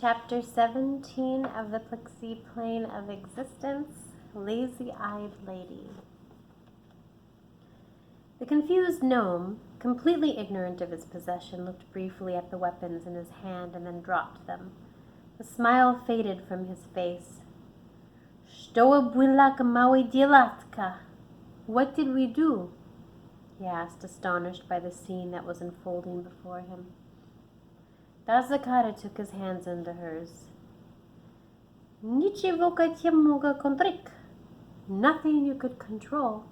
Chapter 17 of the Pixie Plane of Existence, Lazy-Eyed Lady. The confused gnome, completely ignorant of his possession, looked briefly at the weapons in his hand and then dropped them. The smile faded from his face. "Что было mały делаtka?" What did we do? He asked, astonished by the scene that was unfolding before him. Dazakara took his hands into hers. "Ничего темного контрик." Nothing you could control.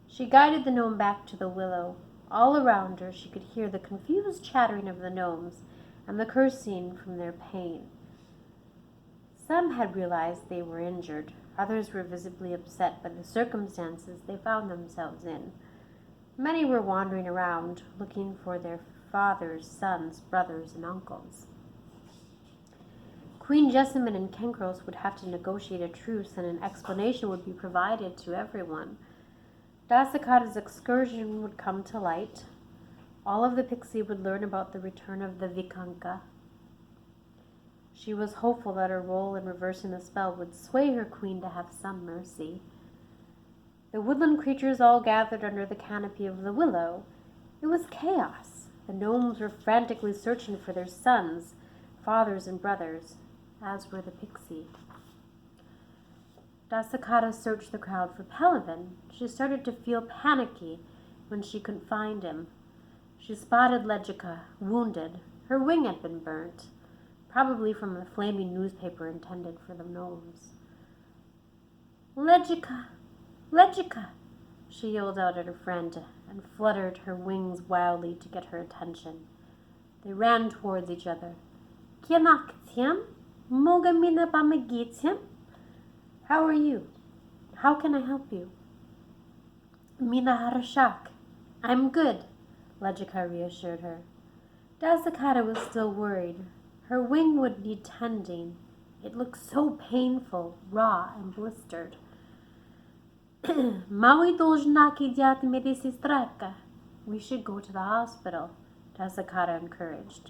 She guided the gnome back to the willow. All around her she could hear the confused chattering of the gnomes and the cursing from their pain. Some had realized they were injured. Others were visibly upset by the circumstances they found themselves in. Many were wandering around, looking for their fathers, sons, brothers, and uncles. Queen Jessamine and Kenkros would have to negotiate a truce, and an explanation would be provided to everyone. Dasakata's excursion would come to light. All of the Pixie would learn about the return of the Vikanka. She was hopeful that her role in reversing the spell would sway her queen to have some mercy. The woodland creatures all gathered under the canopy of the willow. It was chaos. The gnomes were frantically searching for their sons, fathers, and brothers, as were the Pixie. Dasakata searched the crowd for Pelivan. She started to feel panicky when she couldn't find him. She spotted Legica, wounded. Her wing had been burnt, probably from the flaming newspaper intended for the gnomes. "Legica! Legica!" she yelled out at her friend and fluttered her wings wildly to get her attention. They ran towards each other. "Kianaktiem? Moga mina pamagitiem?" "How are you? How can I help you?" "Mina harashak. I'm good," Legica reassured her. Dasakata was still worried. Her wing would need tending. It looked so painful, raw, and blistered. "Maui должна идти медсестра." We should go to the hospital, Dasakata encouraged.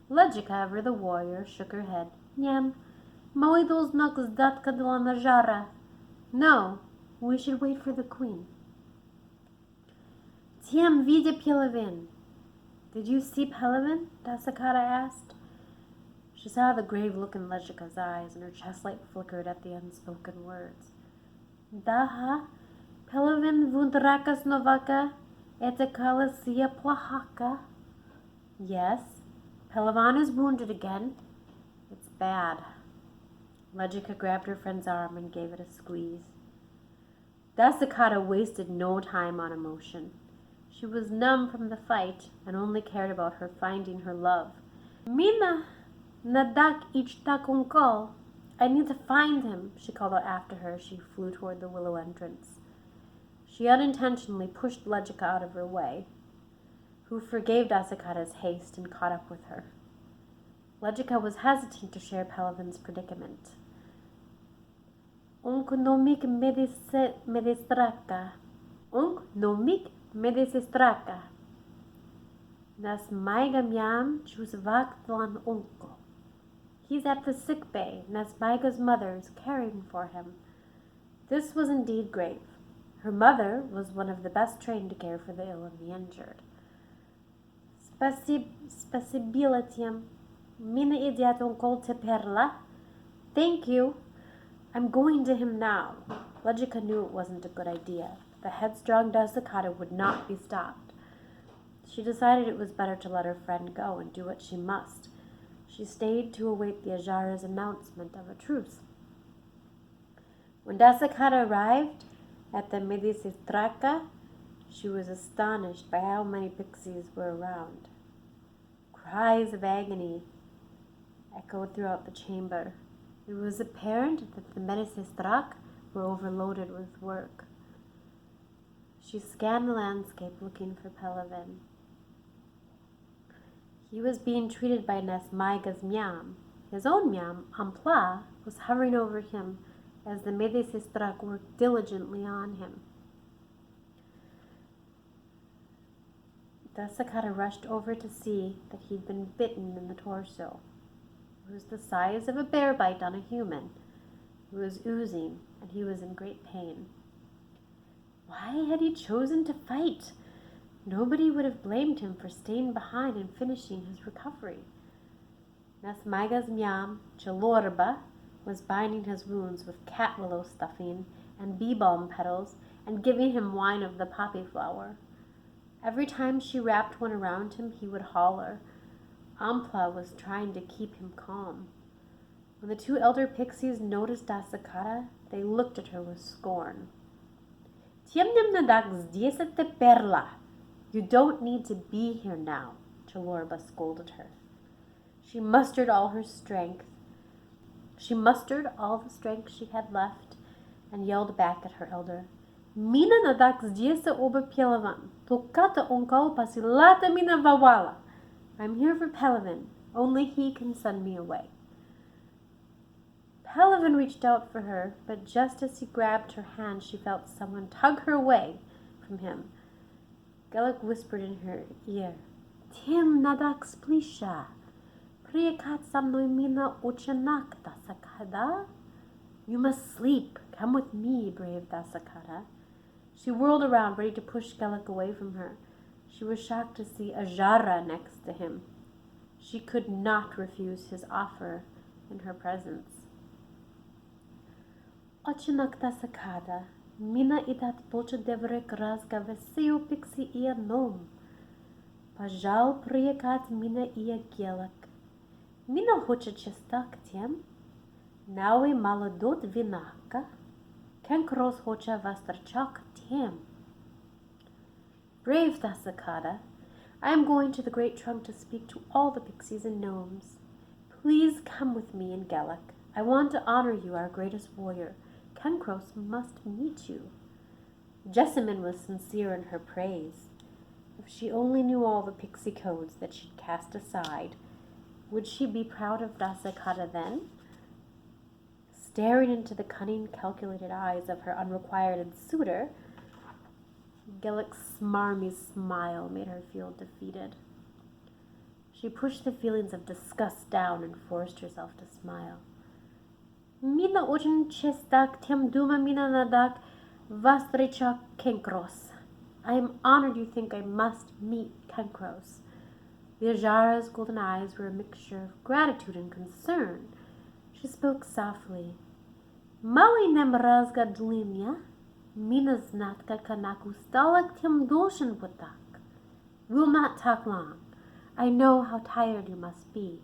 Legica, ever the warrior, shook her head. "Nyam, Maui должна сдаться для нажара." No, we should wait for the queen. "Тем видя Pelivan." Did you see Pelivan? Dasakata asked. She saw the grave look in Legica's eyes, and her chest light flickered at the unspoken words. "Да, Pelivan вундрaka сновака, это колосия плохака." Yes, Pelivan is wounded again. It's bad. Legica grabbed her friend's arm and gave it a squeeze. Dasakata wasted no time on emotion. She was numb from the fight and only cared about her finding her love. "Mina, nadak ichtakunkol." "I need to find him," she called out after her as she flew toward the willow entrance. She unintentionally pushed Legica out of her way, who forgave Dasakata's haste and caught up with her. Legica was hesitant to share Pelivan's predicament. "Unk nomik medistraka. Unk nomik medistraka. Nas maiga miam chusvak tlan unko." He's at the sick bay. Nasmaiga's mother is caring for him. This was indeed grave. Her mother was one of the best trained to care for the ill and the injured. "Spasibilatiam. Mina idiot unkol te perla." "Thank you. I'm going to him now." Legica knew it wasn't a good idea. The headstrong Dasakata would not be stopped. She decided it was better to let her friend go and do what she must. She stayed to await the Ajara's announcement of a truce. When Dasakata arrived at the Medisistraka, she was astonished by how many Pixies were around. Cries of agony echoed throughout the chamber. It was apparent that the Medisistrak were overloaded with work. She scanned the landscape looking for Pelivan. He was being treated by Nasmaiga's Miam. His own Miam, Ampla, was hovering over him as the Medisistrak worked diligently on him. Dasakata rushed over to see that he'd been bitten in the torso. It was the size of a bear bite on a human. It was oozing, and he was in great pain. Why had he chosen to fight? Nobody would have blamed him for staying behind and finishing his recovery. Nasmaiga's Myam, Chalorba, was binding his wounds with cat willow stuffing and bee balm petals and giving him wine of the poppy flower. Every time she wrapped one around him, he would holler. Ampla was trying to keep him calm. When the two elder pixies noticed Dasakata, they looked at her with scorn. Perla. You don't need to be here now, Chalorba scolded her. She mustered all the strength she had left and yelled back at her elder. Mina nadak zdjesa oba Pelavan. Tokata onkal pasilata mina vawala. I'm here for Pelavan. Only he can send me away. Pelavan reached out for her, but just as he grabbed her hand, she felt someone tug her away from him. Gellick whispered in her ear, Tim nadak splisha. Priyakat samnoimina uchanak dasakada. You must sleep. Come with me, brave Dasakata. She whirled around, ready to push Gellick away from her. She was shocked to see Ajara next to him. She could not refuse his offer in her presence. Ochanak Dasakada. Mina idat pocha devrek razga veseo Pixie ia nom. Pajal priyakat mina ia Gellick. Mina hocha chestak tiem. Naui maladot vinaka. Kenkros hocha vastarchak tiem. Brave Dasakata, I am going to the great trunk to speak to all the pixies and gnomes. Please come with me and Gellick. I want to honor you, our greatest warrior. Kenkros must meet you. Jessamine was sincere in her praise. If she only knew all the pixie codes that she'd cast aside, would she be proud of Dasakata then? Staring into the cunning, calculated eyes of her unrequited suitor, Gellick's smarmy smile made her feel defeated. She pushed the feelings of disgust down and forced herself to smile. Mina ochen chestak tem duma mina nadak vastrichak Kenkros. I am honored you think I must meet Kenkros. The Ajara's golden eyes were a mixture of gratitude and concern. She spoke softly. Maui nemrazga dlinia, mina znatka kanaku stalak tim doshin putak. We'll not talk long. I know how tired you must be.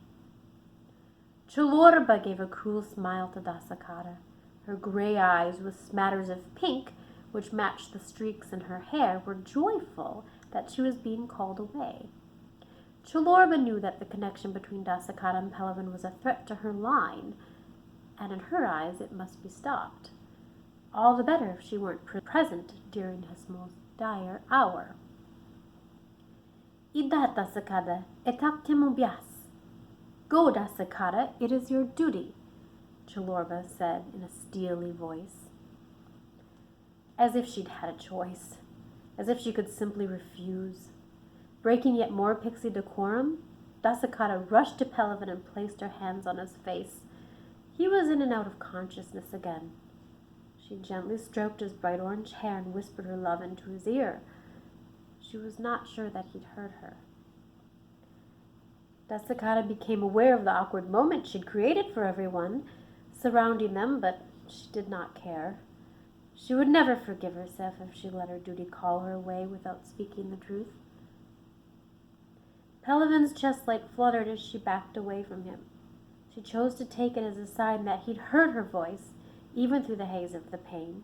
Chalorba gave a cruel smile to Dasakata. Her gray eyes, with smatters of pink, which matched the streaks in her hair, were joyful that she was being called away. Chalorba knew that the connection between Dasakata and Pelavan was a threat to her line, and in her eyes it must be stopped. All the better if she weren't present during his most dire hour. Idat Dasakata, etak temubias. Go, Dasakata, it is your duty, Chalorba said in a steely voice. As if she'd had a choice, as if she could simply refuse. Breaking yet more pixie decorum, Dasakata rushed to Pelavan and placed her hands on his face. He was in and out of consciousness again. She gently stroked his bright orange hair and whispered her love into his ear. She was not sure that he'd heard her. Dasakata became aware of the awkward moment she'd created for everyone surrounding them, but she did not care. She would never forgive herself if she let her duty call her away without speaking the truth. Pelavan's chest light fluttered as she backed away from him. She chose to take it as a sign that he'd heard her voice, even through the haze of the pain.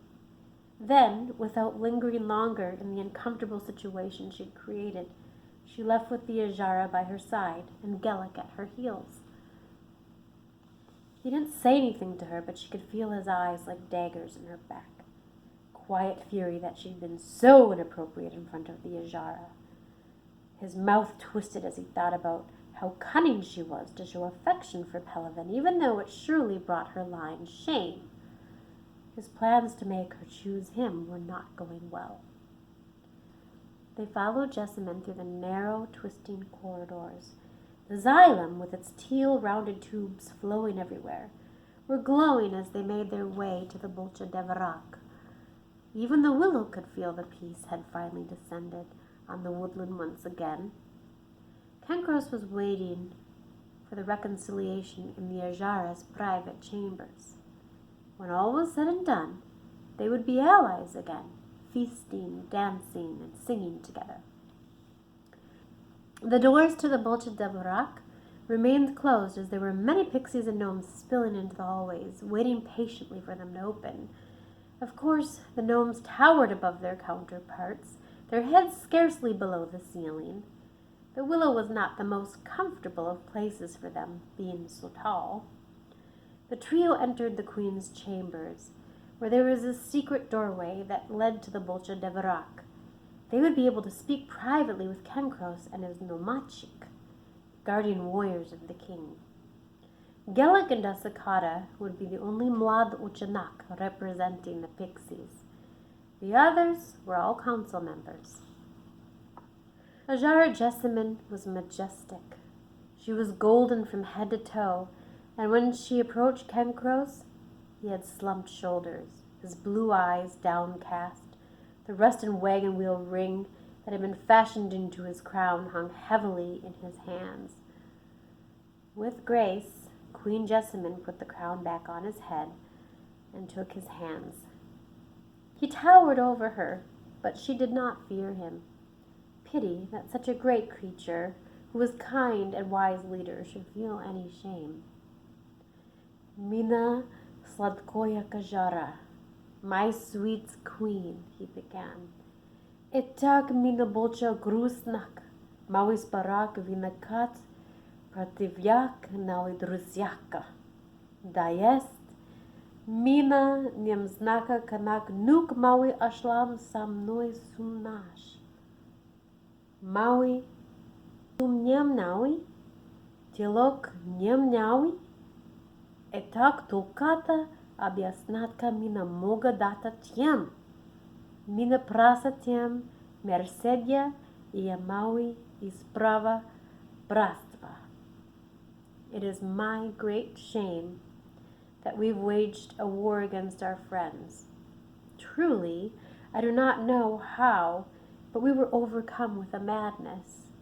Then, without lingering longer in the uncomfortable situation she'd created, she left with the Ajara by her side and Gellick at her heels. He didn't say anything to her, but she could feel his eyes like daggers in her back. Quiet fury that she'd been so inappropriate in front of the Ajara. His mouth twisted as he thought about how cunning she was to show affection for Pelavan, even though it surely brought her line shame. His plans to make her choose him were not going well. They followed Jessamine through the narrow, twisting corridors. The xylem, with its teal rounded tubes flowing everywhere, were glowing as they made their way to the Bolcha Deverak. Even the willow could feel the peace had finally descended on the woodland once again. Cancros was waiting for the reconciliation in the Ajara's private chambers. When all was said and done, they would be allies again, feasting, dancing, and singing together. The doors to the Bolcha Deverak remained closed as there were many pixies and gnomes spilling into the hallways, waiting patiently for them to open. Of course, the gnomes towered above their counterparts, their heads scarcely below the ceiling. The willow was not the most comfortable of places for them, being so tall. The trio entered the queen's chambers, where there was a secret doorway that led to the Bolcha Deverak. They would be able to speak privately with Cancros and his Nomachik, guardian warriors of the king. Gelik and Dasakata would be the only Mlad Uchanak representing the pixies. The others were all council members. Ajara Jessamine was majestic. She was golden from head to toe, and when she approached Cancros, he had slumped shoulders, his blue eyes downcast. The rusted wagon wheel ring that had been fashioned into his crown hung heavily in his hands. With grace, Queen Jessamine put the crown back on his head and took his hands. He towered over her, but she did not fear him. Pity that such a great creature, who was kind and wise leader, should feel any shame. Mina Sladkoya Kajara, my sweet queen, he began. Etak mina bolcha grusnak, mawis barak vinakat, prativyak nawi drusyaka. Da jest, mina niemznaka kanak nuk mawi ashlam sa mной sumnash. Mawi sumniem nawi, tilok niem nawi, etak tulkata объяснатка мина мога дата тем. Мина праса тем мерседя и ямаwi isprava bratstva. It is my great shame that we've waged a war against our friends. Truly, I do not know how, but we were overcome with a madness.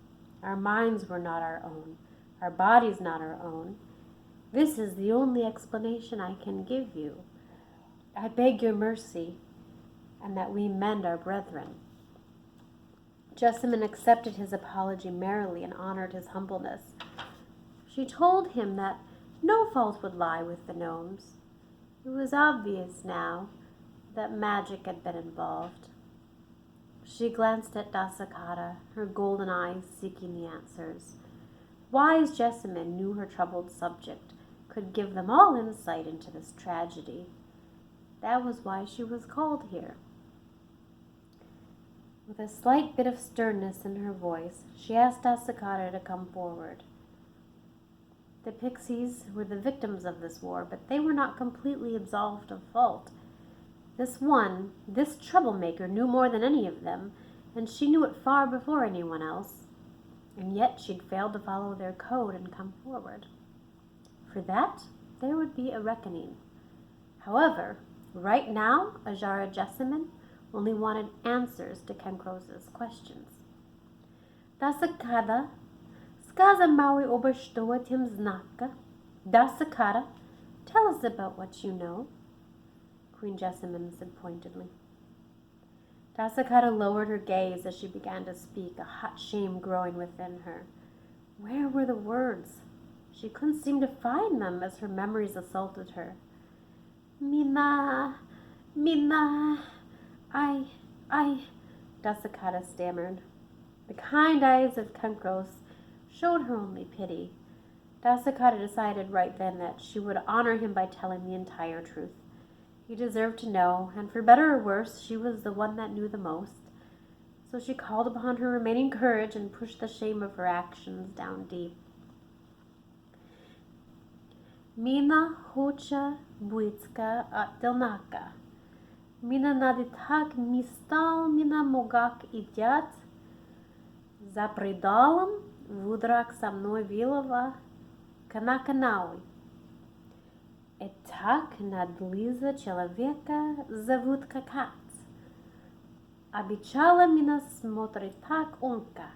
Our minds were not our own, our bodies not our own. This is the only explanation I can give you. I beg your mercy, and that we mend our brethren. Jessamine accepted his apology merrily and honored his humbleness. She told him that no fault would lie with the gnomes. It was obvious now that magic had been involved. She glanced at Dasakata, her golden eyes seeking the answers. Wise Jessamine knew her troubled subject could give them all insight into this tragedy. That was why she was called here. With a slight bit of sternness in her voice, she asked Dasakata to come forward. The pixies were the victims of this war, but they were not completely absolved of fault. This troublemaker knew more than any of them, and she knew it far before anyone else. And yet she'd failed to follow their code and come forward. For that, there would be a reckoning. However, right now, Ajara Jessamine only wanted answers to Cancros's questions. Dasakata, skaza mawi oberstoa tim znaka. Dasakata, tell us about what you know, Queen Jessamine said pointedly. Dasakata lowered her gaze as she began to speak, a hot shame growing within her. Where were the words? She couldn't seem to find them as her memories assaulted her. Mina, I, Dasakata stammered. The kind eyes of Cancros showed her only pity. Dasakata decided right then that she would honor him by telling the entire truth. He deserved to know, and for better or worse, she was the one that knew the most. So she called upon her remaining courage and pushed the shame of her actions down deep. Mina hocha buitska atelnaka. Mina naditak mistal mina mogak idiat. За предалом вудрак со мной вилова, канаканауи. Так надлиза человека зовут какац. Обичала меня смотрит так унка.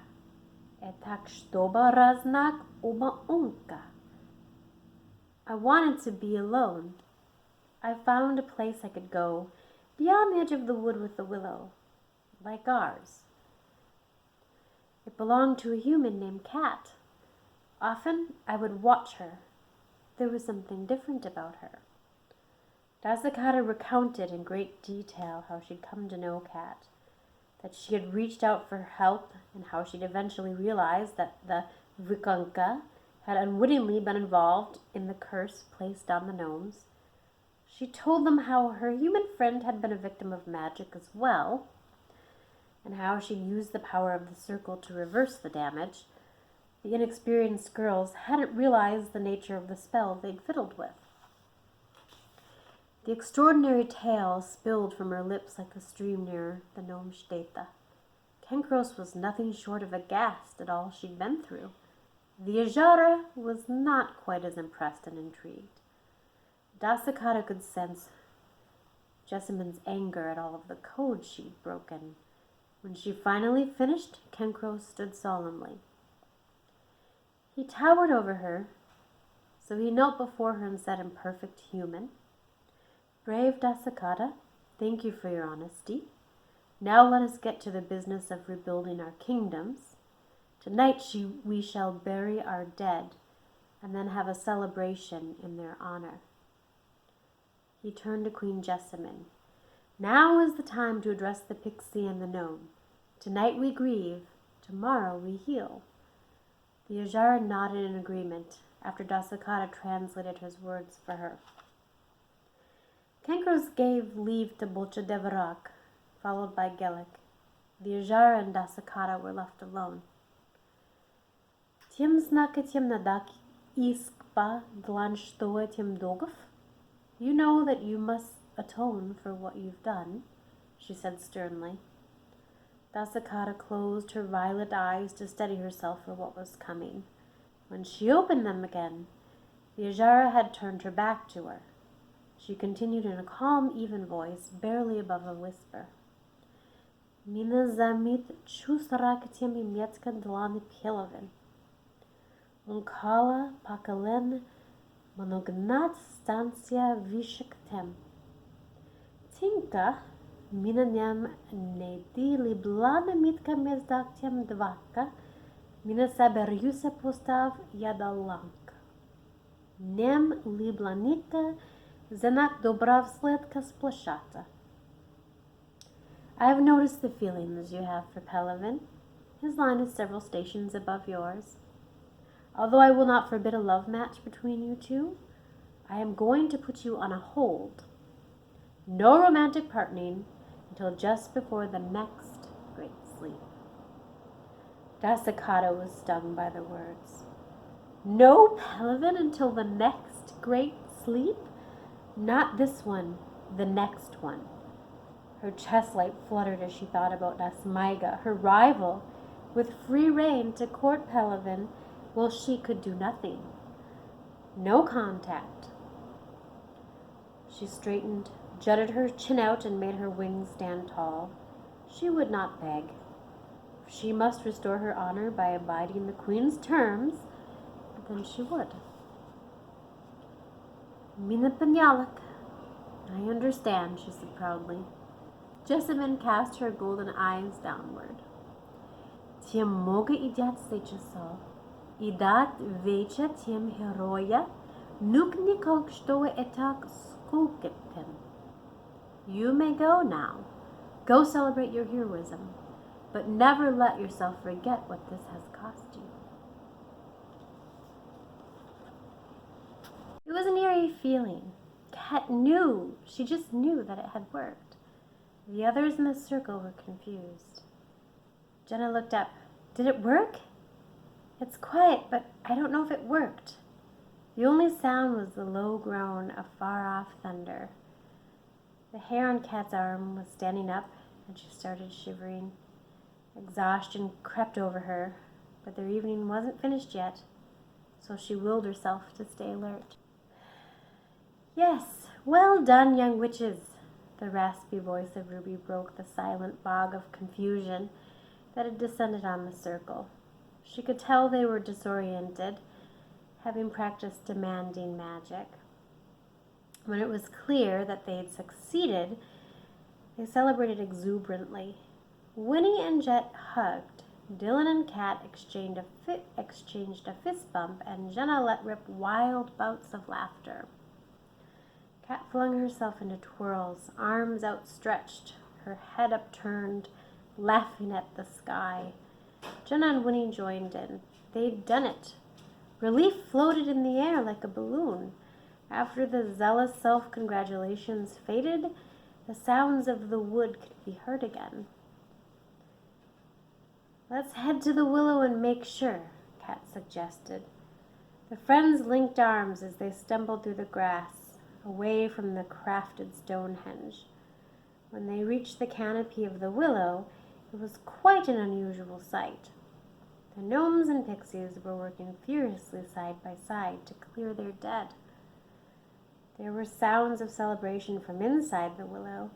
Так чтобы разнак ума унка. I wanted to be alone. I found a place I could go, beyond the edge of the wood with the willow, like ours. It belonged to a human named Cat. Often I would watch her. There was something different about her. Dasakata recounted in great detail how she'd come to know Cat, that she had reached out for help, and how she'd eventually realized that the Vikanka had unwittingly been involved in the curse placed on the gnomes. She told them how her human friend had been a victim of magic as well, and how she'd used the power of the circle to reverse the damage. The inexperienced girls hadn't realized the nature of the spell they'd fiddled with. The extraordinary tale spilled from her lips like a stream near the gnome Shteta. Kenkros was nothing short of aghast at all she'd been through. The Ajara was not quite as impressed and intrigued. Dasakata could sense Jessamine's anger at all of the codes she'd broken. When she finally finished, Kenkros stood solemnly. He towered over her, so he knelt before her and said in perfect human, "Brave Dasakata, thank you for your honesty. Now let us get to the business of rebuilding our kingdoms. Tonight we shall bury our dead, and then have a celebration in their honor." He turned to Queen Jessamine. "Now is the time to address the Pixie and the gnome. Tonight we grieve, tomorrow we heal." The Ajara nodded in agreement after Dasakata translated his words for her. Kenkros gave leave to Bolcha Devarak, followed by Gelik. The Ajara and Dasakata were left alone. "Тем знакотем надак искпа длан что этим догов? You know that you must atone for what you've done," she said sternly. Dasakata closed her violet eyes to steady herself for what was coming. When she opened them again, the Ajara had turned her back to her. She continued in a calm, even voice, barely above a whisper. "Mina zamit chusrakatemi metka dlani pilovin. Unkala pakalen monognat stansia vishaktem. Tinka minanyam nedi liblana mitka mezdaktiem dvaka, mina saberyusa postav yadalank. Nem liblanika zanak dobravsletka splashata." "I have noticed the feelings you have for Pelavin. His line is several stations above yours. Although I will not forbid a love match between you two, I am going to put you on a hold. No romantic partnering until just before the next great sleep." Dasakata was stung by the words. "No Pelavin until the next great sleep? Not this one, the next one." Her chest light fluttered as she thought about Nasmaiga, her rival, with free rein to court Pelavin, while she could do nothing. No contact. She straightened, jutted her chin out, and made her wings stand tall. She would not beg. She must restore her honor by abiding the queen's terms, then she would. "Mina Panyalak. I understand," she said proudly. Jessamine cast her golden eyes downward. "Тем много идят сейчас. Идат вече тем героя. Нукникок что этак скулкетем. You may go now. Go celebrate your heroism, but never let yourself forget what this has cost you." It was an eerie feeling. Kat knew, she just knew that it had worked. The others in the circle were confused. Jenna looked up. "Did it work?" "It's quiet, but I don't know if it worked." The only sound was the low groan of far-off thunder. The hair on Kat's arm was standing up, and she started shivering. Exhaustion crept over her, but their evening wasn't finished yet, so she willed herself to stay alert. "Yes, well done, young witches." The raspy voice of Ruby broke the silent bog of confusion that had descended on the circle. She could tell they were disoriented, having practiced demanding magic. When it was clear that they had succeeded, they celebrated exuberantly. Winnie and Jet hugged. Dylan and Kat exchanged a fist bump, and Jenna let rip wild bouts of laughter. Kat flung herself into twirls, arms outstretched, her head upturned, laughing at the sky. Jenna and Winnie joined in. They'd done it. Relief floated in the air like a balloon. After the zealous self-congratulations faded, the sounds of the wood could be heard again. "Let's head to the willow and make sure," Kat suggested. The friends linked arms as they stumbled through the grass, away from the crafted Stonehenge. When they reached the canopy of the willow, it was quite an unusual sight. The gnomes and pixies were working furiously side by side to clear their dead. There were sounds of celebration from inside the willow.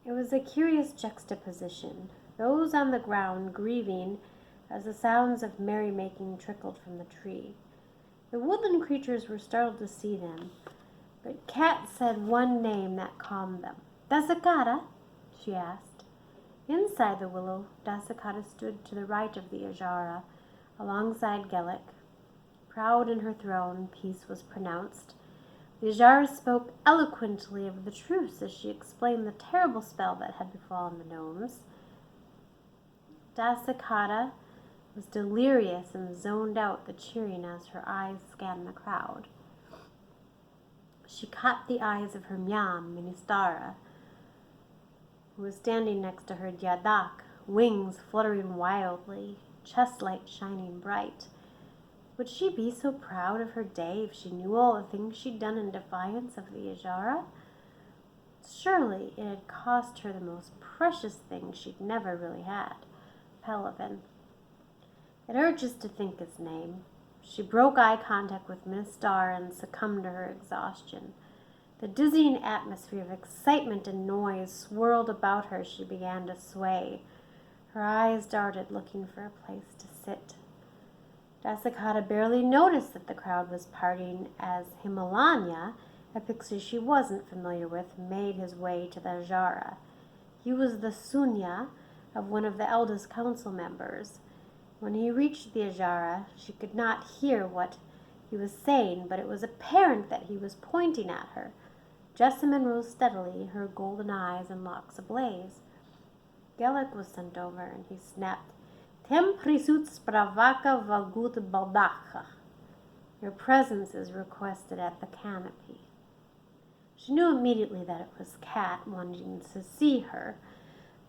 It was a curious juxtaposition, those on the ground grieving as the sounds of merrymaking trickled from the tree. The woodland creatures were startled to see them, but Kat said one name that calmed them. "Dasakata?" she asked. Inside the willow, Dasakata stood to the right of the Ajara, alongside Gellick. Proud in her throne, peace was pronounced. The Ajara spoke eloquently of the truce as she explained the terrible spell that had befallen the gnomes. Dasakata was delirious and zoned out the cheering as her eyes scanned the crowd. She caught the eyes of her Myam, Ministara, who was standing next to her Diadak, wings fluttering wildly, chest light shining bright. Would she be so proud of her day if she knew all the things she'd done in defiance of the Ajara? Surely it had cost her the most precious thing she'd never really had, Pelivan. It hurt just to think his name. She broke eye contact with Miss Starr and succumbed to her exhaustion. The dizzying atmosphere of excitement and noise swirled about her as she began to sway. Her eyes darted, looking for a place to sit. Dasakata barely noticed that the crowd was partying as Himalanya, a pixie she wasn't familiar with, made his way to the Ajara. He was the Sunya of one of the eldest council members. When he reached the Ajara, she could not hear what he was saying, but it was apparent that he was pointing at her. Jessamine rose steadily, her golden eyes and locks ablaze. Gellick was sent over, and he snapped, "Tem prisut spravaka vagut baldacha." Your presence is requested at the canopy. She knew immediately that it was Kat wanting to see her.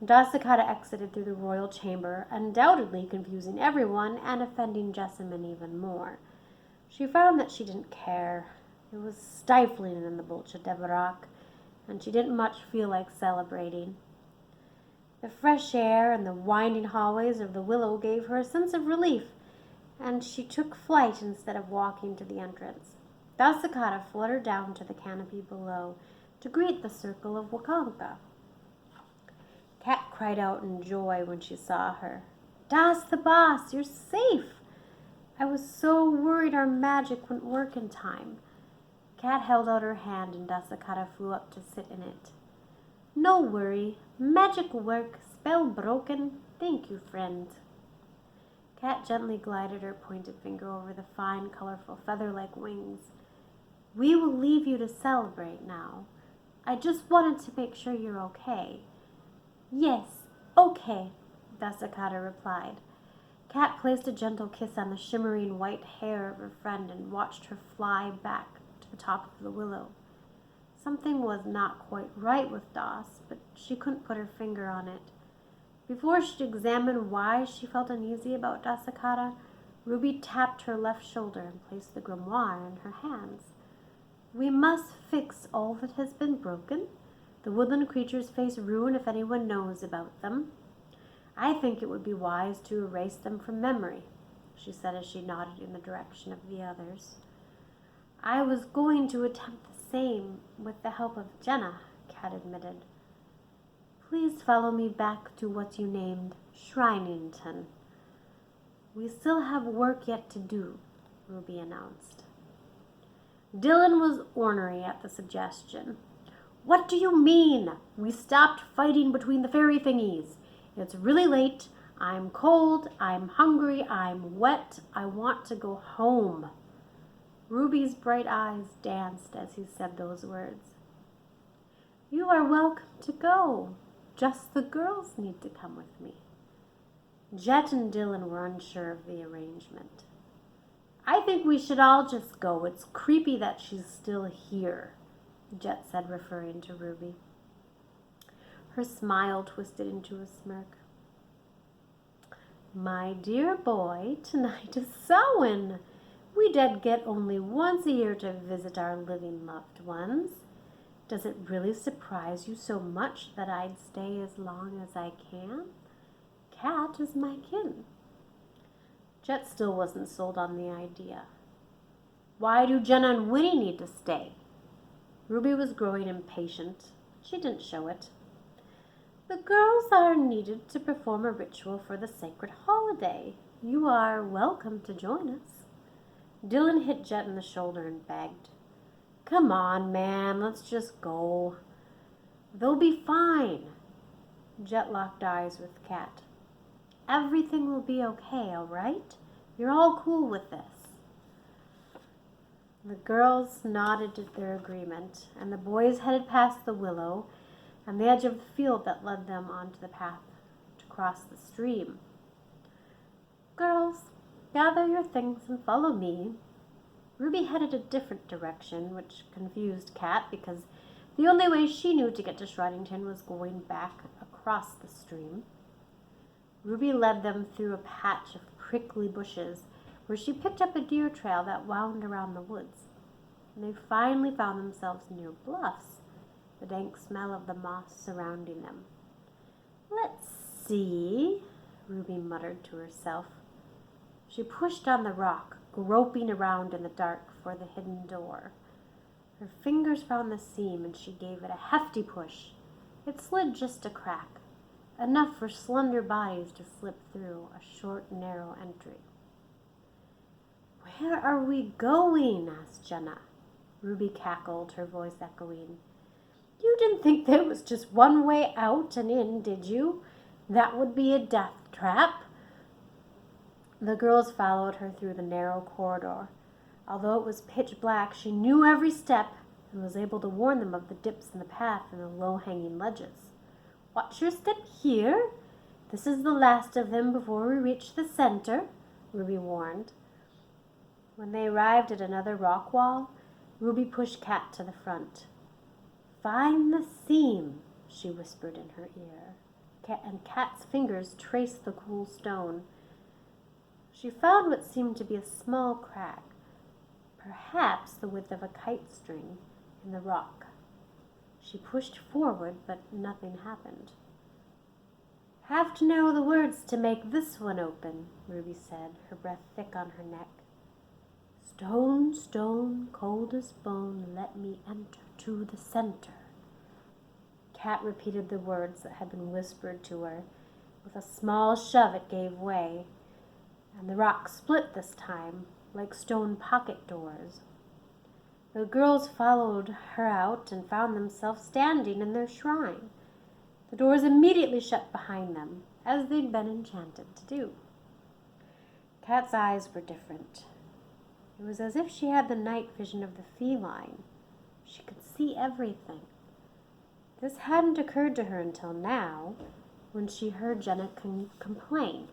Dasakata exited through the royal chamber, undoubtedly confusing everyone and offending Jessamine even more. She found that she didn't care. It was stifling in the Bolcha Devarak, and she didn't much feel like celebrating. The fresh air and the winding hallways of the willow gave her a sense of relief, and she took flight instead of walking to the entrance. Dasakata fluttered down to the canopy below to greet the circle of Wakanka. Kat cried out in joy when she saw her. "Das the boss, you're safe! I was so worried our magic wouldn't work in time." Kat held out her hand and Dasakata flew up to sit in it. "No worry. Magic work. Spell broken. Thank you, friend." Kat gently glided her pointed finger over the fine, colorful, feather-like wings. "We will leave you to celebrate now. I just wanted to make sure you're okay." "Yes, okay," Dasakata replied. Kat placed a gentle kiss on the shimmering white hair of her friend and watched her fly back to the top of the willow. Something was not quite right with Das, but she couldn't put her finger on it. Before she'd examine why she felt uneasy about Dasakata, Ruby tapped her left shoulder and placed the grimoire in her hands. "We must fix all that has been broken. The woodland creatures face ruin if anyone knows about them. I think it would be wise to erase them from memory, she said as she nodded in the direction of the others. I was going to attempt the same with the help of Jenna, Kat admitted. Please follow me back to what you named Shrinington. We still have work yet to do, Ruby announced. Dylan was ornery at the suggestion. What do you mean? We stopped fighting between the fairy thingies. It's really late. I'm cold. I'm hungry. I'm wet. I want to go home. Ruby's bright eyes danced as he said those words. You are welcome to go. Just the girls need to come with me. Jet and Dylan were unsure of the arrangement. I think we should all just go. It's creepy that she's still here, Jet said, referring to Ruby. Her smile twisted into a smirk. My dear boy, tonight is Samhain. We dead get only once a year to visit our living loved ones. Does it really surprise you so much that I'd stay as long as I can? Cat is my kin. Jet still wasn't sold on the idea. Why do Jenna and Winnie need to stay? Ruby was growing impatient. She didn't show it. The girls are needed to perform a ritual for the sacred holiday. You are welcome to join us. Dylan hit Jet in the shoulder and begged. Come on, man, let's just go. They'll be fine. Jet locked eyes with Kat. Everything will be okay, all right? You're all cool with this. The girls nodded their agreement, and the boys headed past the willow and the edge of the field that led them onto the path to cross the stream. Girls, gather your things and follow me. Ruby headed a different direction, which confused Kat because the only way she knew to get to Shrinington was going back across the stream. Ruby led them through a patch of prickly bushes where she picked up a deer trail that wound around the woods. And they finally found themselves near bluffs, the dank smell of the moss surrounding them. Let's see, Ruby muttered to herself. She pushed on the rock, groping around in the dark for the hidden door. Her fingers found the seam and she gave it a hefty push. It slid just a crack, enough for slender bodies to slip through a short, narrow entry. Where are we going? Asked Jenna. Ruby cackled, her voice echoing. You didn't think there was just one way out and in, did you? That would be a death trap. The girls followed her through the narrow corridor. Although it was pitch black, she knew every step and was able to warn them of the dips in the path and the low-hanging ledges. Watch your step here. This is the last of them before we reach the center, Ruby warned. When they arrived at another rock wall, Ruby pushed Kat to the front. Find the seam, she whispered in her ear, and Kat's fingers traced the cool stone. She found what seemed to be a small crack, perhaps the width of a kite string, in the rock. She pushed forward, but nothing happened. Have to know the words to make this one open, Ruby said, her breath thick on her neck. Stone, stone, cold as bone, let me enter to the center. Kat repeated the words that had been whispered to her. With a small shove it gave way, and the rock split this time, like stone pocket doors. The girls followed her out and found themselves standing in their shrine. The doors immediately shut behind them, as they'd been enchanted to do. Kat's eyes were different. It was as if she had the night vision of the feline. She could see everything. This hadn't occurred to her until now, when she heard Jenna complain.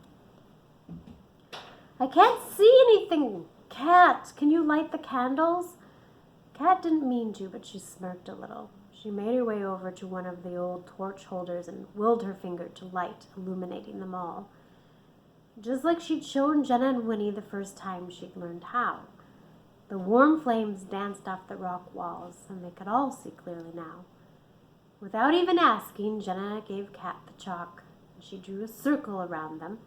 I can't see anything. Kat, can you light the candles? Kat didn't mean to, but she smirked a little. She made her way over to one of the old torch holders and willed her finger to light, illuminating them all. Just like she'd shown Jenna and Winnie the first time she'd learned how. The warm flames danced off the rock walls, and they could all see clearly now. Without even asking, Jenna gave Kat the chalk, and she drew a circle around them,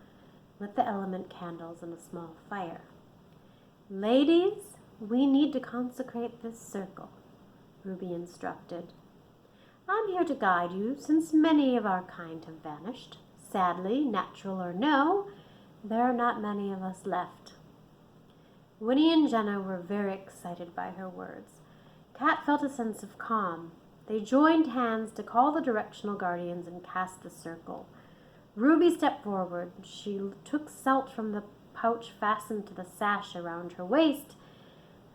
lit the element candles and a small fire. "Ladies, we need to consecrate this circle," Ruby instructed. "I'm here to guide you, since many of our kind have vanished. Sadly, natural or no, there are not many of us left." Winnie and Jenna were very excited by her words. Kat felt a sense of calm. They joined hands to call the directional guardians and cast the circle. Ruby stepped forward. She took salt from the pouch fastened to the sash around her waist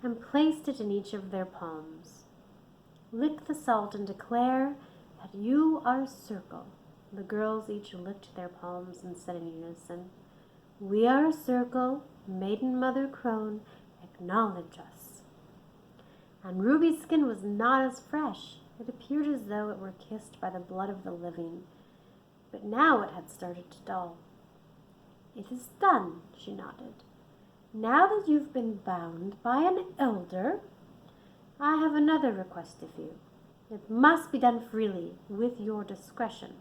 and placed it in each of their palms. "Lick the salt and declare that you are a circle." The girls each licked their palms and said in unison, "We are a circle. Maiden Mother Crone, acknowledge us." And Ruby's skin was not as fresh. It appeared as though it were kissed by the blood of the living, but now it had started to dull. "It is done," she nodded. "Now that you've been bound by an elder, I have another request of you. It must be done freely, with your discretion."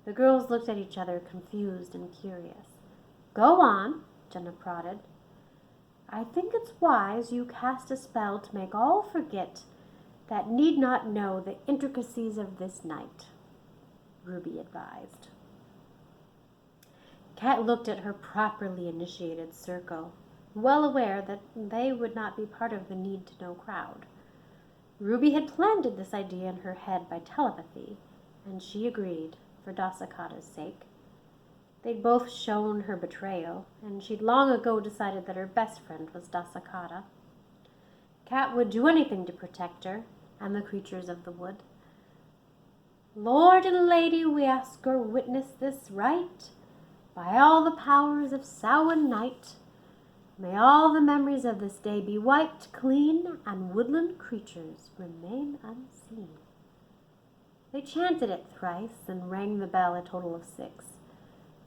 The girls looked at each other, confused and curious. "Go on," Jenna prodded. "I think it's wise you cast a spell to make all forget that need not know the intricacies of this night," Ruby advised. Kat looked at her properly initiated circle, well aware that they would not be part of the need-to-know crowd. Ruby had planted this idea in her head by telepathy, and she agreed, for Dasakata's sake. They'd both shown her betrayal, and she'd long ago decided that her best friend was Dasakata. Kat would do anything to protect her and the creatures of the wood. "Lord and Lady, we ask your witness this rite. By all the powers of Samhain night, may all the memories of this day be wiped clean, and woodland creatures remain unseen." They chanted it thrice and rang the bell a total of 6.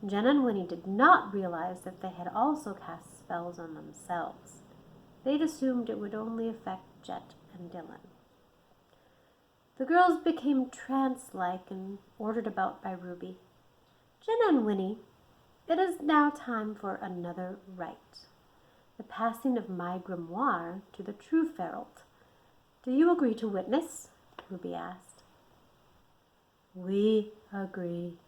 Jen and Winnie did not realize that they had also cast spells on themselves. They'd assumed it would only affect Jet and Dylan. The girls became trance-like and ordered about by Ruby. "Jen and Winnie, it is now time for another rite. The passing of my grimoire to the true Feralt. Do you agree to witness?" Ruby asked. "We agree."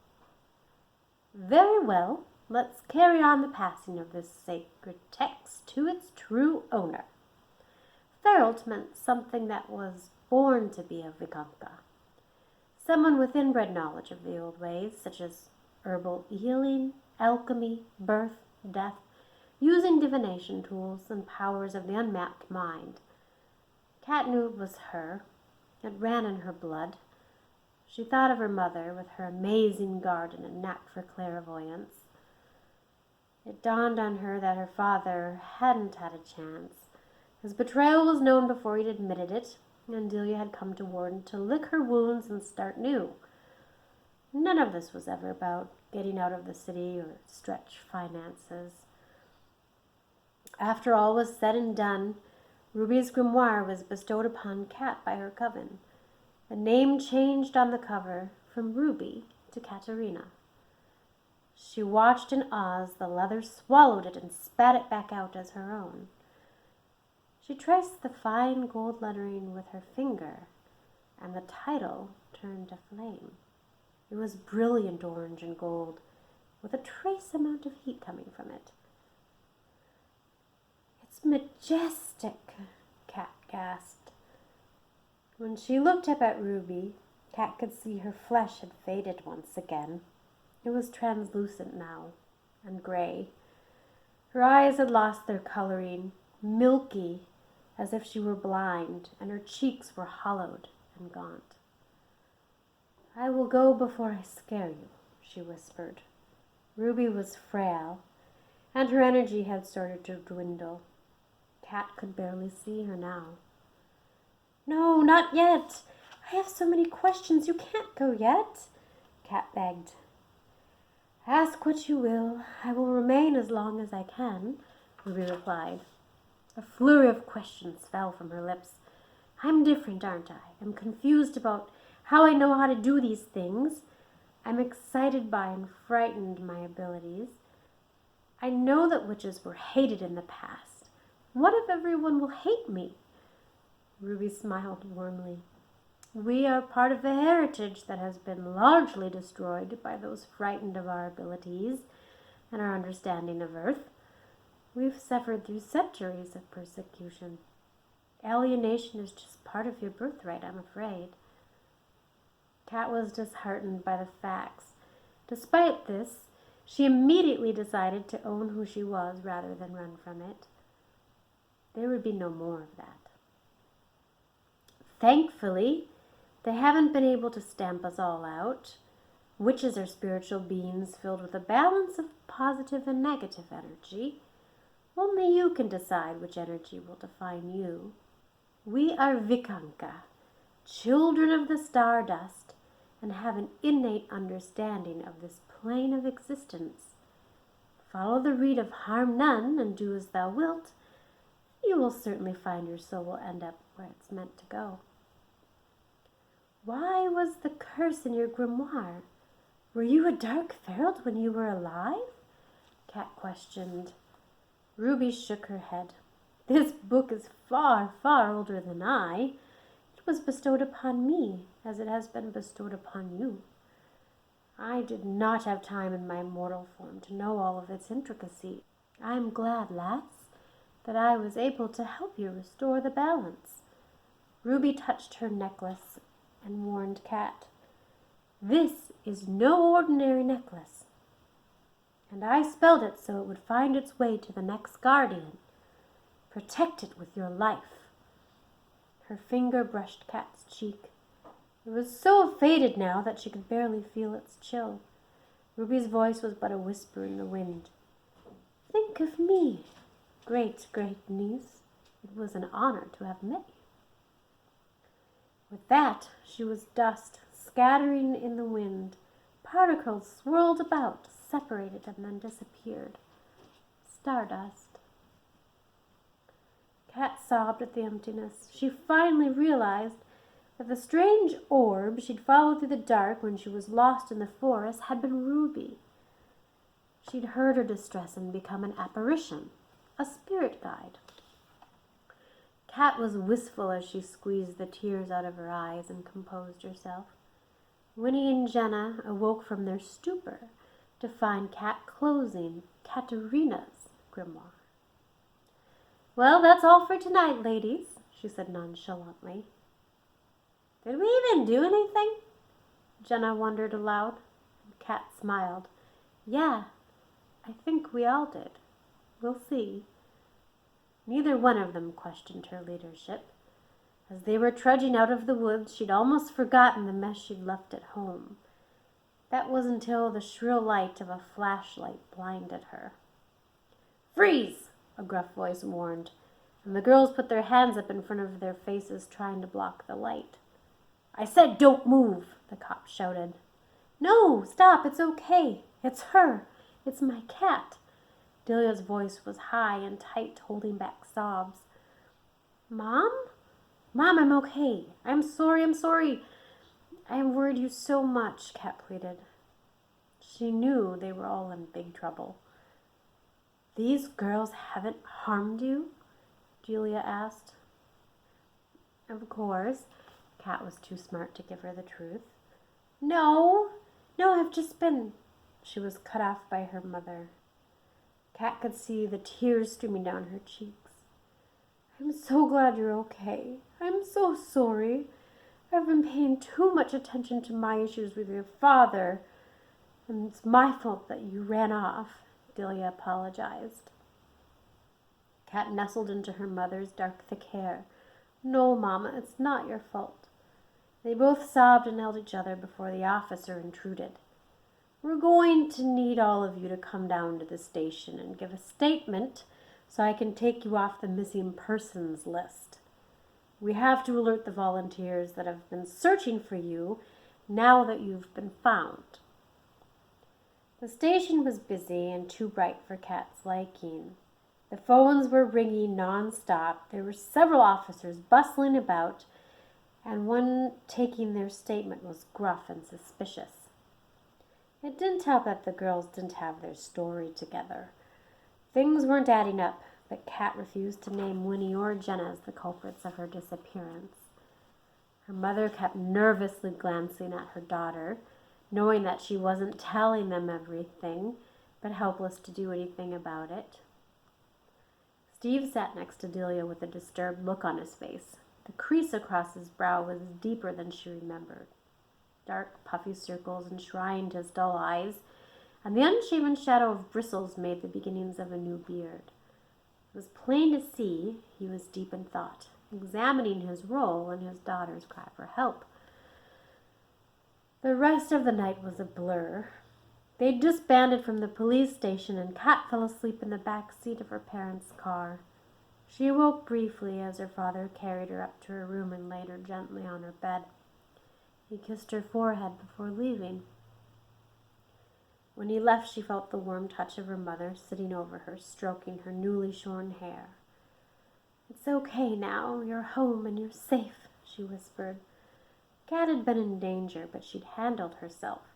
"Very well. Let's carry on the passing of this sacred text to its true owner." Feralt meant something that was born to be a Vikanka. Someone with inbred knowledge of the old ways, such as herbal healing, alchemy, birth, death, using divination tools and powers of the unmapped mind. Kat knew it was her. It ran in her blood. She thought of her mother with her amazing garden and knack for clairvoyance. It dawned on her that her father hadn't had a chance. His betrayal was known before he'd admitted it, and Delia had come to Warden to lick her wounds and start new. None of this was ever about getting out of the city or stretch finances. After all was said and done, Ruby's grimoire was bestowed upon Kat by her coven. The name changed on the cover from Ruby to Katerina. She watched in awe as the leather swallowed it and spat it back out as her own. She traced the fine gold lettering with her finger, and the title turned to flame. It was brilliant orange and gold, with a trace amount of heat coming from it. "It's majestic," Kat gasped. When she looked up at Ruby, Kat could see her flesh had faded once again. It was translucent now, and gray. Her eyes had lost their coloring, milky, as if she were blind, and her cheeks were hollowed and gaunt. "I will go before I scare you," she whispered. Ruby was frail, and her energy had started to dwindle. Kat could barely see her now. "No, not yet. I have so many questions. You can't go yet," Kat begged. "Ask what you will. I will remain as long as I can," Ruby replied. A flurry of questions fell from her lips. "I'm different, aren't I? I'm confused about how I know how to do these things. I'm excited by and frightened my abilities. I know that witches were hated in the past. What if everyone will hate me? Ruby smiled warmly. We are part of a heritage that has been largely destroyed by those frightened of our abilities and our understanding of Earth. We've suffered through centuries of persecution. Alienation is just part of your birthright, I'm afraid. Kat was disheartened by the facts. Despite this, she immediately decided to own who she was rather than run from it. There would be no more of that. Thankfully, they haven't been able to stamp us all out. Witches are spiritual beings filled with a balance of positive and negative energy. Only you can decide which energy will define you. We are Vikanka, children of the stardust, and have an innate understanding of this plane of existence. Follow the rede of harm none and do as thou wilt. You will certainly find your soul will end up where it's meant to go. Why was the curse in your grimoire? Were you a dark ferret when you were alive? Kat questioned. Ruby shook her head. This book is far, far older than I. It was bestowed upon me, as it has been bestowed upon you. I did not have time in my mortal form to know all of its intricacies. I am glad, lass, that I was able to help you restore the balance. Ruby touched her necklace and warned Kat. This is no ordinary necklace, and I spelled it so it would find its way to the next guardian. Protect it with your life. Her finger brushed Kat's cheek. It was so faded now that she could barely feel its chill. Ruby's voice was but a whisper in the wind. Think of me, great-great-niece. It was an honor to have met you. With that, she was dust, scattering in the wind. Particles swirled about, separated, and then disappeared. Stardust. Kat sobbed at the emptiness. She finally realized that the strange orb she'd followed through the dark when she was lost in the forest had been Ruby. She'd heard her distress and become an apparition, a spirit guide. Kat was wistful as she squeezed the tears out of her eyes and composed herself. Winnie and Jenna awoke from their stupor to find Kat closing Katerina's grimoire. Well, that's all for tonight, ladies, she said nonchalantly. Did we even do anything? Jenna wondered aloud. Kat smiled. Yeah, I think we all did. We'll see. Neither one of them questioned her leadership. As they were trudging out of the woods, she'd almost forgotten the mess she'd left at home. That was until the shrill light of a flashlight blinded her. Freeze! A gruff voice warned, and the girls put their hands up in front of their faces, trying to block the light. I said don't move, the cop shouted. No, stop, it's okay. It's her. It's my cat. Delia's voice was high and tight, holding back sobs. Mom? Mom, I'm okay. I'm sorry. I have worried you so much, Kat pleaded. She knew they were all in big trouble. These girls haven't harmed you? Julia asked. Of course. Kat was too smart to give her the truth. No, I've just been... She was cut off by her mother. Kat could see the tears streaming down her cheeks. I'm so glad you're okay. I'm so sorry. I've been paying too much attention to my issues with your father, and it's my fault that you ran off, Delia apologized. Kat nestled into her mother's dark, thick hair. No, Mama, it's not your fault. They both sobbed and held each other before the officer intruded. We're going to need all of you to come down to the station and give a statement so I can take you off the missing persons list. We have to alert the volunteers that have been searching for you now that you've been found. The station was busy and too bright for Kat's liking. The phones were ringing non-stop. There were several officers bustling about, and one taking their statement was gruff and suspicious. It didn't help that the girls didn't have their story together. Things weren't adding up, but Kat refused to name Winnie or Jenna as the culprits of her disappearance. Her mother kept nervously glancing at her daughter, knowing that she wasn't telling them everything, but helpless to do anything about it. Steve sat next to Delia with a disturbed look on his face. The crease across his brow was deeper than she remembered. Dark, puffy circles enshrined his dull eyes, and the unshaven shadow of bristles made the beginnings of a new beard. It was plain to see he was deep in thought, examining his role in his daughter's cry for help. The rest of the night was a blur. They'd disbanded from the police station, and Kat fell asleep in the back seat of her parents' car. She awoke briefly as her father carried her up to her room and laid her gently on her bed. He kissed her forehead before leaving. When he left, she felt the warm touch of her mother sitting over her, stroking her newly shorn hair. "It's okay now. You're home and you're safe," she whispered. Kat had been in danger, but she'd handled herself.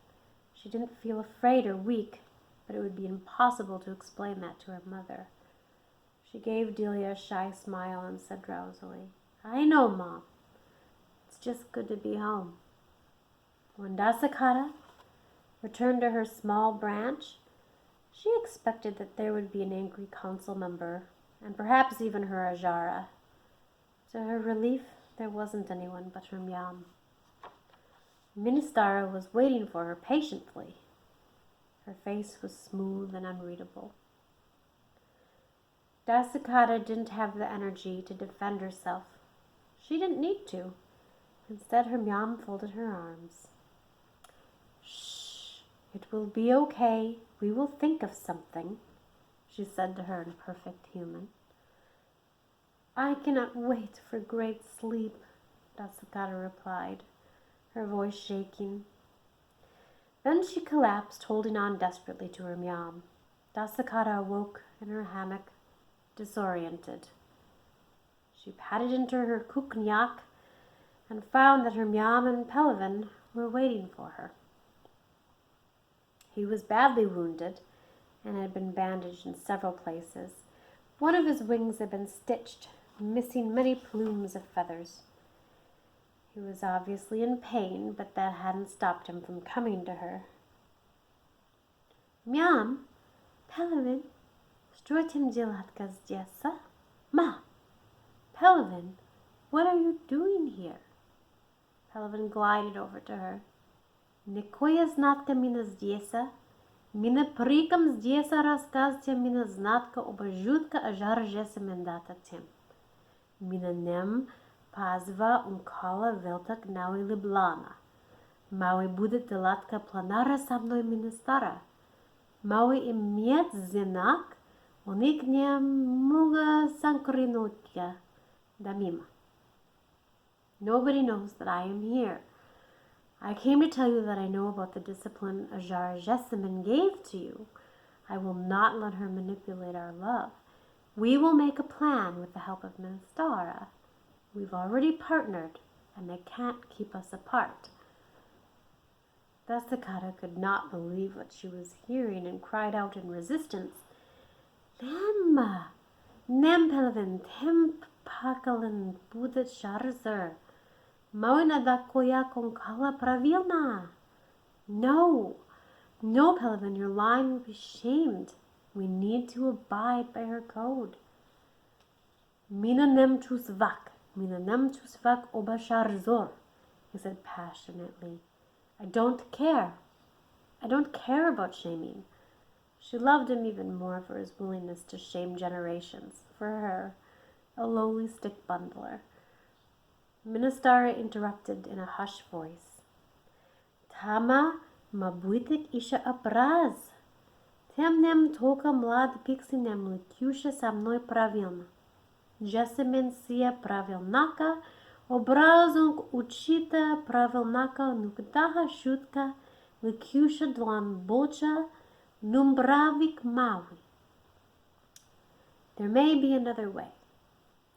She didn't feel afraid or weak, but it would be impossible to explain that to her mother. She gave Delia a shy smile and said drowsily, "I know, Mom. It's just good to be home." When Dasakara returned to her small branch, she expected that there would be an angry council member, and perhaps even her Ajara. To her relief, there wasn't anyone but her Myam. Ministara was waiting for her patiently. Her face was smooth and unreadable. Dasakara didn't have the energy to defend herself. She didn't need to. Instead, her Myam folded her arms. "Shh, it will be okay. We will think of something," she said to her in perfect human. "I cannot wait for great sleep," Dasakara replied, her voice shaking. Then she collapsed, holding on desperately to her Myam. Dasakara awoke in her hammock, disoriented. She padded into her kuknyak and found that her Myam and Pelivan were waiting for her. He was badly wounded and had been bandaged in several places. One of his wings had been stitched, missing many plumes of feathers. He was obviously in pain, but that hadn't stopped him from coming to her. "Myam, Pelivan, что этим делать здесь? Ma, Pelivan, what are you doing here?" Pelivan glided over to her. "Никоя знатка мина здесь. Мина прикам здесь рассказте мина знатка оба жутка ажар жесе мендата тем. Мина нем пазва кала велтак науи либлана. Мауи будет делатка планара со мной министара. Мауи имеет знак, оник не муга санкринутка да мима. Nobody knows that I am here. I came to tell you that I know about the discipline Ajar Jessamine gave to you. I will not let her manipulate our love. We will make a plan with the help of Ministara. We've already partnered, and they can't keep us apart." Dasakara could not believe what she was hearing and cried out in resistance. "Nem Pelivan, Temp Pakalin Buddha Sharzar. Mawina da koya kon kala pravilna." No, Pelivan, your line will be shamed. We need to abide by her code." "Mina nem chusvak oba sharzor," he said passionately. I don't care about shaming." She loved him even more for his willingness to shame generations, for her, a lowly stick bundler. Ministara interrupted in a hushed voice. "Tama mabuitik isha apraz. Tem nem toka mlad Pixie nem likyusha sa mной pravilna. Jessamine sia pravilnaka, obrazunk uchita pravilnaka nukdaha shutka, likyusha dlan bocha, numbravik mawi. There may be another way.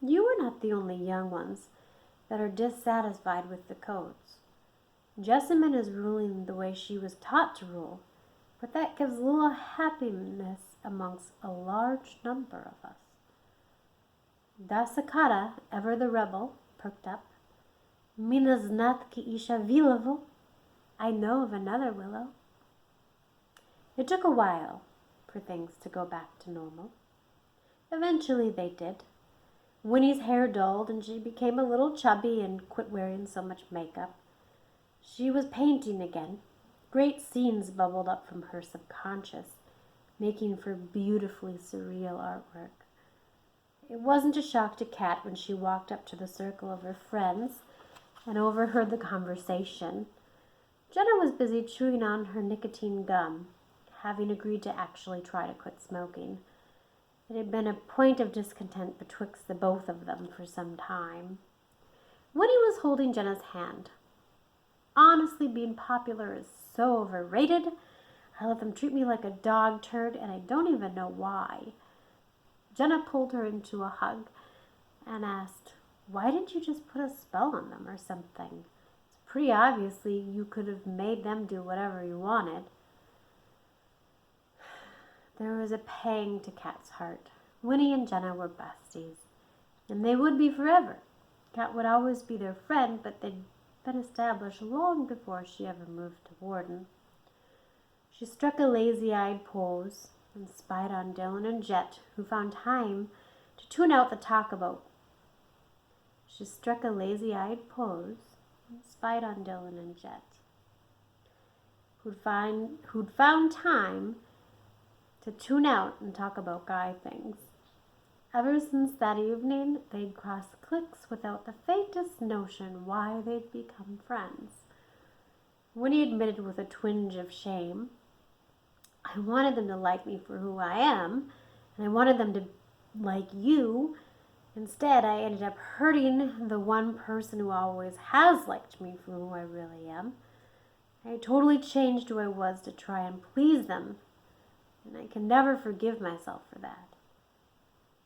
You are not the only young ones that are dissatisfied with the codes. Jessamine is ruling the way she was taught to rule, but that gives little happiness amongst a large number of us. Dasakara, ever the rebel, perked up. Mina znat ki isha vilovo. I know of another willow. It took a while for things to go back to normal. Eventually they did. Winnie's hair dulled and she became a little chubby and quit wearing so much makeup. She was painting again. Great scenes bubbled up from her subconscious, making for beautifully surreal artwork. It wasn't a shock to Kat when she walked up to the circle of her friends and overheard the conversation. Jenna was busy chewing on her nicotine gum, having agreed to actually try to quit smoking. It had been a point of discontent betwixt the both of them for some time. Winnie was holding Jenna's hand. Honestly, being popular is so overrated. I let them treat me like a dog turd, and I don't even know why. Jenna pulled her into a hug and asked, "Why didn't you just put a spell on them or something? It's pretty obviously you could have made them do whatever you wanted." There was a pang to Kat's heart. Winnie and Jenna were besties, and they would be forever. Kat would always be their friend, but they'd been established long before she ever moved to Warden. She struck a lazy-eyed pose and spied on Dylan and Jet, who found time to tune out the talkabout. She struck a lazy-eyed pose and spied on Dylan and Jet, who'd found time to tune out and talk about guy things. Ever since that evening, they'd crossed cliques without the faintest notion why they'd become friends. Winnie admitted with a twinge of shame, "I wanted them to like me for who I am, and I wanted them to like you. Instead, I ended up hurting the one person who always has liked me for who I really am. I totally changed who I was to try and please them, and I can never forgive myself for that."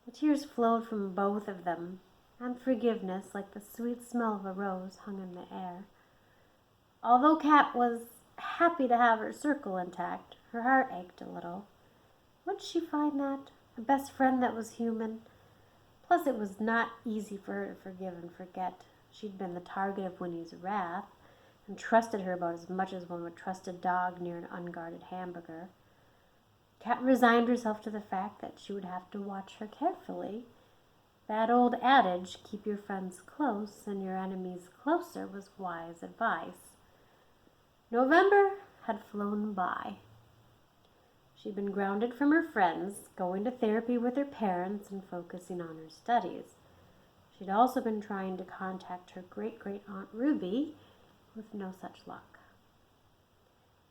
The tears flowed from both of them, and forgiveness, like the sweet smell of a rose, hung in the air. Although Kat was happy to have her circle intact, her heart ached a little. Would she find that? A best friend that was human? Plus, it was not easy for her to forgive and forget. She'd been the target of Winnie's wrath, and trusted her about as much as one would trust a dog near an unguarded hamburger. Kat resigned herself to the fact that she would have to watch her carefully. That old adage, "keep your friends close and your enemies closer," was wise advice. November had flown by. She'd been grounded from her friends, going to therapy with her parents, and focusing on her studies. She'd also been trying to contact her great-great-aunt Ruby, with no such luck.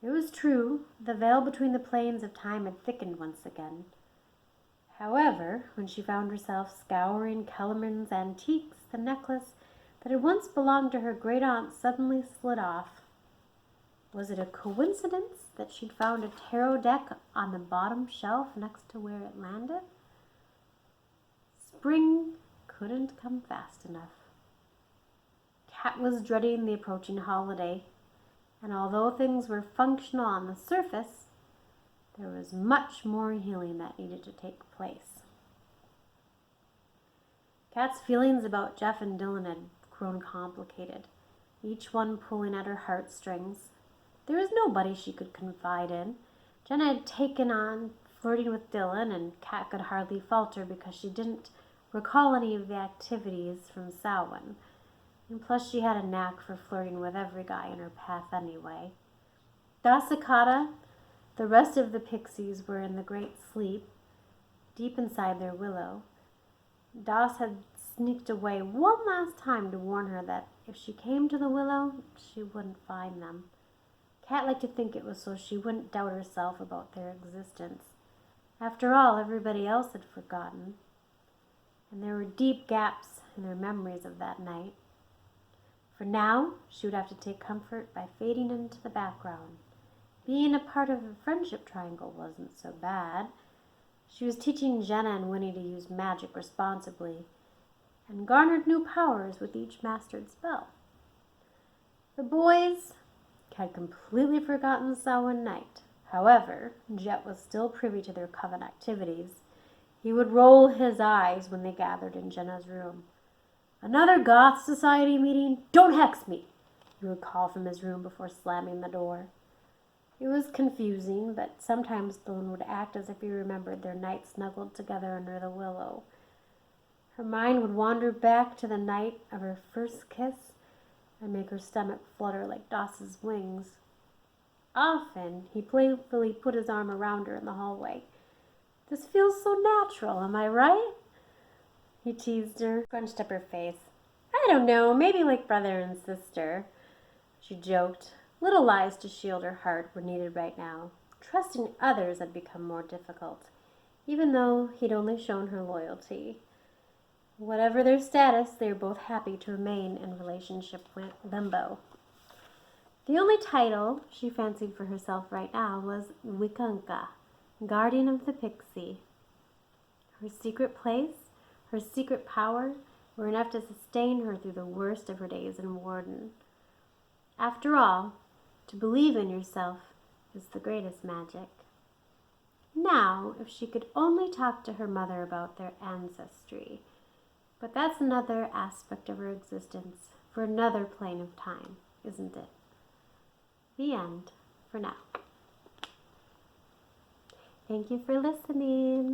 It was true, the veil between the planes of time had thickened once again. However, when she found herself scouring Kellerman's antiques, the necklace that had once belonged to her great-aunt suddenly slid off. Was it a coincidence that she'd found a tarot deck on the bottom shelf next to where it landed? Spring couldn't come fast enough. Kat was dreading the approaching holiday, and although things were functional on the surface, there was much more healing that needed to take place. Kat's feelings about Jeff and Dylan had grown complicated, each one pulling at her heartstrings. There was nobody she could confide in. Jenna had taken on flirting with Dylan, and Kat could hardly falter because she didn't recall any of the activities from Samhain. And plus she had a knack for flirting with every guy in her path anyway. Dasakata, the rest of the Pixies were in the great sleep, deep inside their willow. Das had sneaked away one last time to warn her that if she came to the willow, she wouldn't find them. Kat liked to think it was so she wouldn't doubt herself about their existence. After all, everybody else had forgotten, and there were deep gaps in her memories of that night. For now, she would have to take comfort by fading into the background. Being a part of a friendship triangle wasn't so bad. She was teaching Jenna and Winnie to use magic responsibly, and garnered new powers with each mastered spell. The boys had completely forgotten Samhain night. However, Jet was still privy to their coven activities. He would roll his eyes when they gathered in Jenna's room. "Another Goth Society meeting? Don't hex me!" he would call from his room before slamming the door. It was confusing, but sometimes Thorne would act as if he remembered their night snuggled together under the willow. Her mind would wander back to the night of her first kiss and make her stomach flutter like Doss's wings. Often, he playfully put his arm around her in the hallway. "This feels so natural, am I right?" He teased her, scrunched up her face. "I don't know, maybe like brother and sister," she joked. Little lies to shield her heart were needed right now. Trusting others had become more difficult, even though he'd only shown her loyalty. Whatever their status, they were both happy to remain in relationship limbo. The only title she fancied for herself right now was Wikunka, guardian of the Pixie. Her secret place, her secret power, were enough to sustain her through the worst of her days in Warden. After all, to believe in yourself is the greatest magic. Now, if she could only talk to her mother about their ancestry. But that's another aspect of her existence, for another plane of time, isn't it? The end, for now. Thank you for listening.